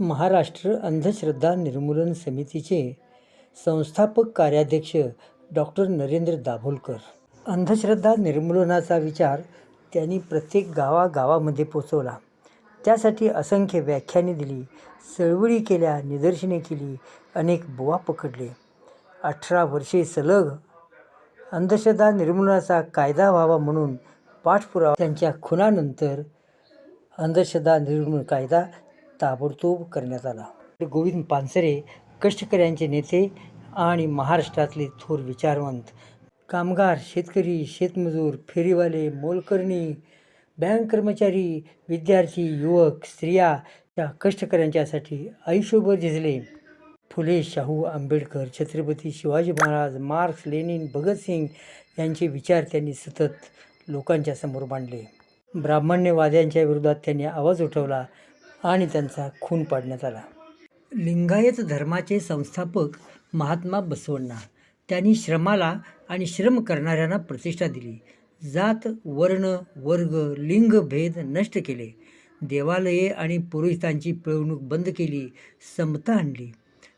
महाराष्ट्र अंधश्रद्धा निर्मूलन समितीचे संस्थापक कार्याध्यक्ष डॉक्टर नरेंद्र दाभोलकर. अंधश्रद्धा निर्मूलनाचा विचार त्यांनी प्रत्येक गावागावामध्ये पोचवला. त्यासाठी असंख्य व्याख्याने दिली, चळवळी केल्या, निदर्शने केली, अनेक बुवा पकडले. 18 वर्षे सलग अंधश्रद्धा निर्मूलनाचा कायदा व्हावा म्हणून पाठपुरावा. त्यांच्या खुनानंतर अंधश्रद्धा निर्मूलन कायदा ताबडतोब करण्यात आला. गोविंद पानसरे कष्टकऱ्यांचे नेते आणि महाराष्ट्रातले थोर विचारवंत. कामगार, शेतकरी, शेतमजूर, फेरीवाले, मोलकरणी, बँक कर्मचारी, विद्यार्थी, युवक, स्त्रिया या कष्टकऱ्यांच्यासाठी आयुष्यभर झिजले. फुले, शाहू, आंबेडकर, छत्रपती शिवाजी महाराज, मार्क्स, लेनिन, भगतसिंग यांचे विचार त्यांनी सतत लोकांच्या समोर मांडले. ब्राह्मण्यवाद्यांच्या विरोधात त्यांनी आवाज उठवला आणि त्यांचा खून पाडण्यात आला. लिंगायत धर्माचे संस्थापक महात्मा बसवण्णा. त्यांनी श्रमाला आणि श्रम करणाऱ्यांना प्रतिष्ठा दिली. जात, वर्ण, वर्ग, लिंग भेद नष्ट केले. देवालये आणि पुरोहितांची पिळवणूक बंद केली. समता आणली.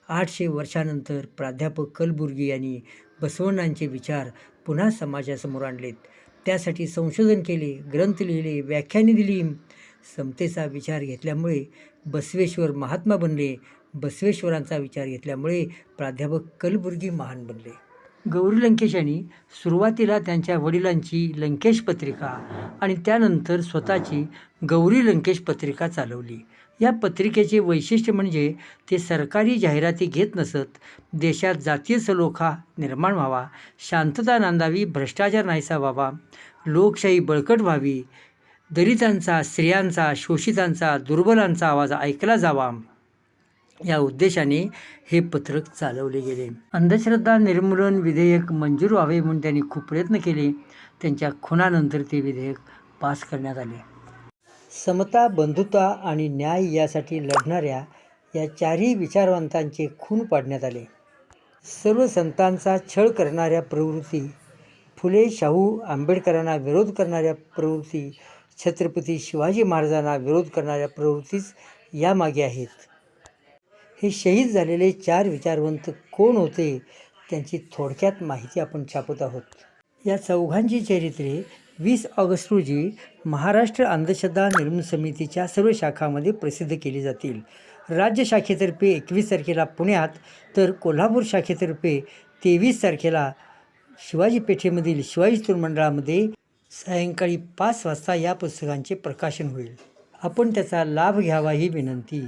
800 वर्षानंतर प्राध्यापक कलबुर्गी यांनी बसवण्णांचे विचार पुन्हा समाजासमोर आणलेत. त्यासाठी संशोधन केले, ग्रंथ लिहिले, व्याख्याने दिली. समतेचा विचार घेतल्यामुळे बसवेश्वर महात्मा बनले. बसवेश्वरांचा विचार घेतल्यामुळे प्राध्यापक कलबुर्गी महान बनले. गौरी लंकेश यांनी सुरुवातीला त्यांच्या वडिलांची लंकेश पत्रिका आणि त्यानंतर स्वतःची गौरी लंकेश पत्रिका चालवली. या पत्रिकेचे वैशिष्ट्य म्हणजे ते सरकारी जाहिराती घेत नसत. देशात जातीय सलोखा निर्माण व्हावा, शांतता नांदावी, भ्रष्टाचार नाहीसा व्हावा, लोकशाही बळकट व्हावी, दलितांचा, स्त्रियांचा, शोषितांचा, दुर्बलांचा आवाज ऐकला जावा, या उद्देशाने हे पत्रक चालवले गेले. अंधश्रद्धा निर्मूलन विधेयक मंजूर व्हावे म्हणून त्यांनी खूप प्रयत्न केले. त्यांच्या खुनानंतर ते विधेयक पास करण्यात आले. समता, बंधुता आणि न्याय यासाठी लढणाऱ्या या चारही विचारवंतांचे खून पाडण्यात आले. सर्व संतांचा छळ करणाऱ्या प्रवृत्ती, फुले, शाहू, आंबेडकरांना विरोध करणाऱ्या प्रवृत्ती, छत्रपती शिवाजी महाराजांना विरोध करणाऱ्या प्रवृत्तीच यामागे आहेत. हे शहीद झालेले 4 विचारवंत कोण होते त्यांची थोडक्यात माहिती आपण छापत आहोत. या चौघांची चरित्रे 20 ऑगस्ट रोजी महाराष्ट्र अंधश्रद्धा निर्मूलन समितीच्या सर्व शाखांमध्ये प्रसिद्ध केली जातील. राज्य शाखेतर्फे 21 तारखेला पुण्यात, तर कोल्हापूर शाखेतर्फे 23 तारखेला शिवाजी पेठेमधील शिवाजी तरुण मंडळामध्ये सायंकाळी 5 वाजता या पुस्तकांचे प्रकाशन होईल. आपण त्याचा लाभ घ्यावा ही विनंती.